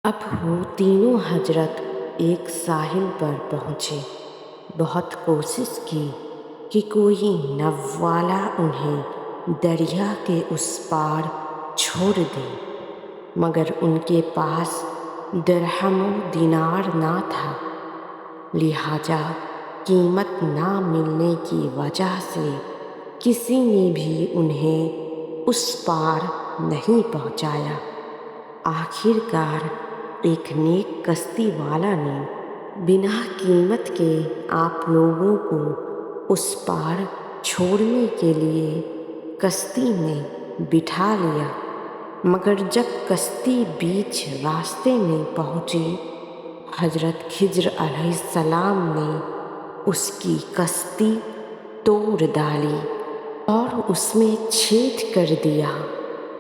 اب وہ تینوں حضرت ایک ساحل پر پہنچے۔ بہت کوشش کی کہ کوئی ناؤ انہیں دریا کے اس پار چھوڑ دے، مگر ان کے پاس درہم و دینار نہ تھا، لہٰذا قیمت نہ ملنے کی وجہ سے کسی نے بھی انہیں اس پار نہیں پہنچایا۔ آخر کار ایک نیک کشتی والا نے بنا قیمت کے آپ لوگوں کو اس پار چھوڑنے کے لیے کشتی میں بٹھا لیا، مگر جب کشتی بیچ راستے میں پہنچی، حضرت خضر علیہ السلام نے اس کی کشتی توڑ ڈالی اور اس میں چھید کر دیا۔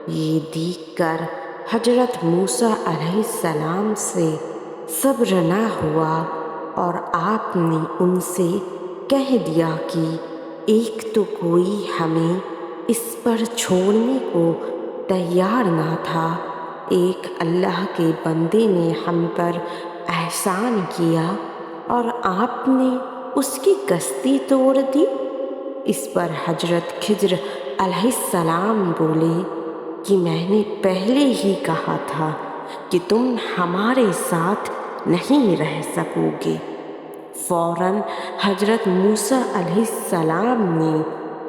یہ دیکھ کر حضرت موسیٰ علیہ السلام سے صبر نہ ہوا اور آپ نے ان سے کہہ دیا کہ ایک تو کوئی ہمیں اس پر چھوڑنے کو تیار نہ تھا، ایک اللہ کے بندے نے ہم پر احسان کیا اور آپ نے اس کی کشتی توڑ دی۔ اس پر حضرت خضر علیہ السلام بولے کہ میں نے پہلے ہی کہا تھا کہ تم ہمارے ساتھ نہیں رہ سکو گے۔ فوراً حضرت موسیٰ علیہ السلام نے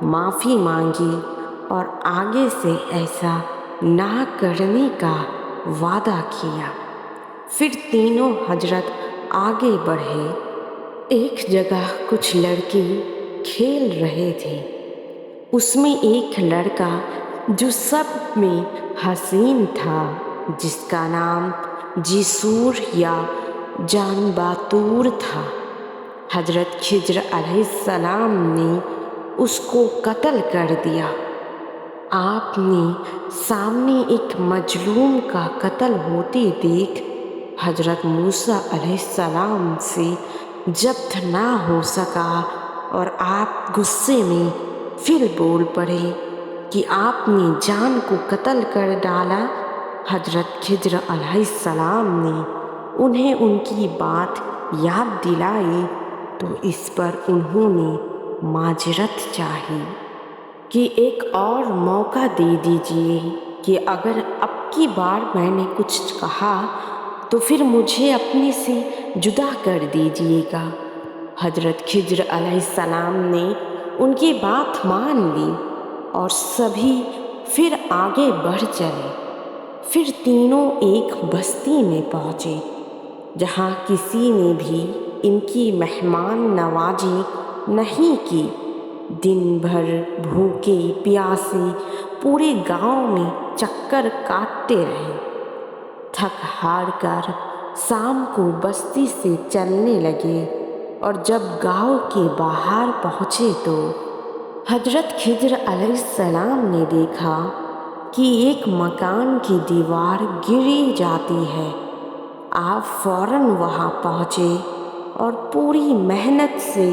معافی مانگی اور آگے سے ایسا نہ کرنے کا وعدہ کیا۔ پھر تینوں حضرت آگے بڑھے۔ ایک جگہ کچھ لڑکے کھیل رہے تھے، اس میں ایک لڑکا جو سب میں حسین تھا، جس کا نام جیسور یا جانباتور تھا۔ حضرت خضر علیہ السلام نے اس کو قتل کر دیا۔ آپ نے سامنے ایک مظلوم کا قتل ہوتے دیکھ حضرت موسیٰ علیہ السلام سے ضبط نہ ہو سکا اور آپ غصے میں پھر بول پڑے کہ آپ نے جان کو قتل کر ڈالا۔ حضرت خضر علیہ السلام نے انہیں ان کی بات یاد دلائی تو اس پر انہوں نے معذرت چاہی کہ ایک اور موقع دے دیجیے کہ اگر اب کی بار میں نے کچھ کہا تو پھر مجھے اپنے سے جدا کر دیجیے گا۔ حضرت خضر علیہ السلام نے ان کی بات مان لی اور سبھی پھر آگے بڑھ چلے۔ پھر تینوں ایک بستی میں پہنچے جہاں کسی نے بھی ان کی مہمان نوازی نہیں کی۔ دن بھر بھوکے پیاسے پورے گاؤں میں چکر کاٹتے رہے۔ تھک ہار کر شام کو بستی سے چلنے لگے اور جب گاؤں کے باہر پہنچے تو حضرت خضر علیہ السلام نے دیکھا کہ ایک مکان کی دیوار گری جاتی ہے۔ آپ فوراً وہاں پہنچے اور پوری محنت سے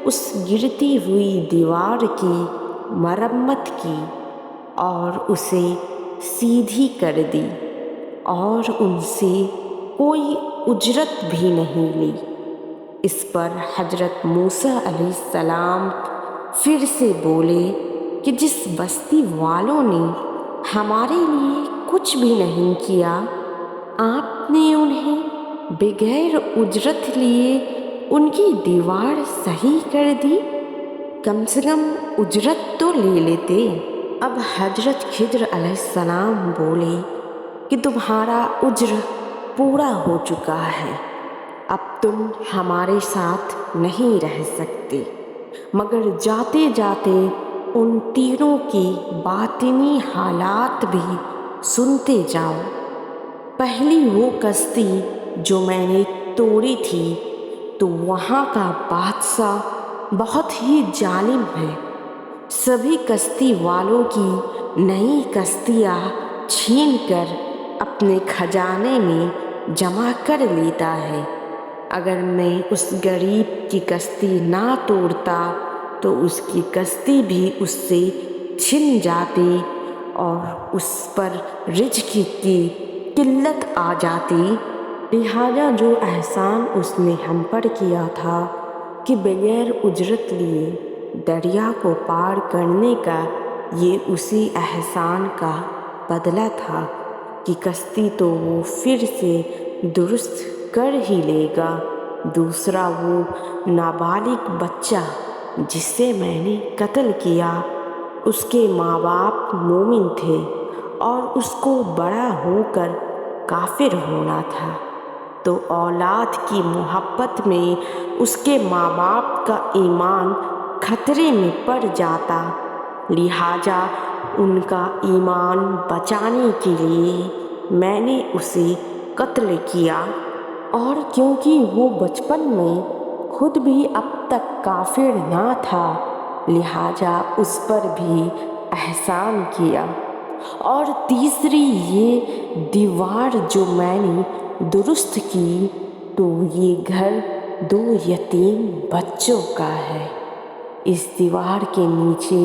اس گرتی ہوئی دیوار کی مرمت کی اور اسے سیدھی کر دی اور ان سے کوئی اجرت بھی نہیں لی۔ اس پر حضرت موسیٰ علیہ السلام پھر سے بولے کہ جس بستی والوں نے ہمارے لیے کچھ بھی نہیں کیا، آپ نے انہیں بغیر اجرت لیے ان کی دیوار صحیح کر دی، کم سے کم اجرت تو لے لیتے۔ اب حضرت خضر علیہ السلام بولے کہ تمہارا اجر پورا ہو چکا ہے، اب تم ہمارے ساتھ نہیں رہ سکتے، مگر جاتے جاتے ان تینوں کی باطنی حالات بھی سنتے جاؤ۔ پہلی وہ کشتی جو میں نے توڑی تھی تو وہاں کا بادشاہ بہت ہی ظالم ہے، سبھی کشتی والوں کی نئی کشتیاں چھین کر اپنے خزانے میں جمع کر لیتا ہے۔ اگر میں اس غریب کی کشتی نہ توڑتا تو اس کی کشتی بھی اس سے چھن جاتی اور اس پر رزق کی قلت آ جاتی، لہٰذا جو احسان اس نے ہم پر کیا تھا کہ بغیر اجرت لیے دریا کو پار کرنے کا، یہ اسی احسان کا بدلہ تھا کہ کشتی تو وہ پھر سے درست کر ہی لے گا۔ دوسرا وہ نابالغ بچہ جسے میں نے قتل کیا، اس کے ماں باپ مومن تھے اور اس کو بڑا ہو کر کافر ہونا تھا، تو اولاد کی محبت میں اس کے ماں باپ کا ایمان خطرے میں پڑ جاتا، لہٰذا ان کا ایمان بچانے کے لیے میں نے اسے قتل کیا۔ اور کیونکہ وہ بچپن میں خود بھی اب تک کافر نہ تھا، لہٰذا اس پر بھی احسان کیا۔ اور تیسری یہ دیوار جو میں نے درست کی، تو یہ گھر 2 یتیم بچوں کا ہے۔ اس دیوار کے نیچے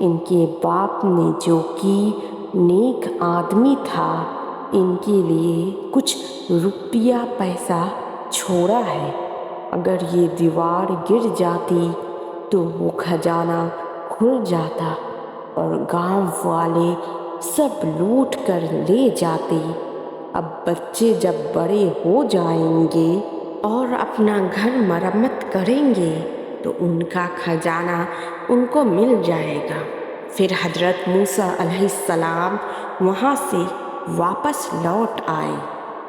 ان کے باپ نے جو کہ نیک آدمی تھا، ان کے لیے کچھ روپیہ پیسہ چھوڑا ہے۔ اگر یہ دیوار گر جاتی تو وہ خزانہ کھل جاتا اور گاؤں والے سب لوٹ کر لے جاتے۔ اب بچے جب بڑے ہو جائیں گے اور اپنا گھر مرمت کریں گے تو ان کا خزانہ ان کو مل جائے گا۔ پھر حضرت موسیٰ علیہ السلام وہاں سے واپس لوٹ آئے۔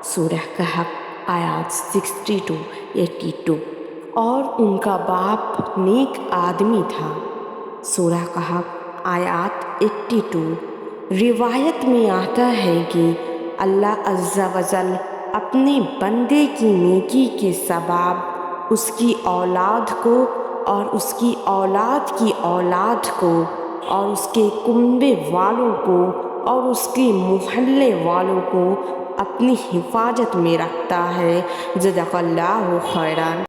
سورہ کہف آیات 60-82۔ اور ان کا باپ نیک آدمی تھا۔ سورہ کہف آیات 82۔ روایت میں آتا ہے کہ اللہ عز و جل اپنے بندے کی نیکی کے سبب اس کی اولاد کو اور اس کی اولاد کی اولاد کو اور اس کے کنبے والوں کو اور اس کے محلے والوں کو اپنی حفاظت میں رکھتا ہے۔ جزاک اللہ خیرا۔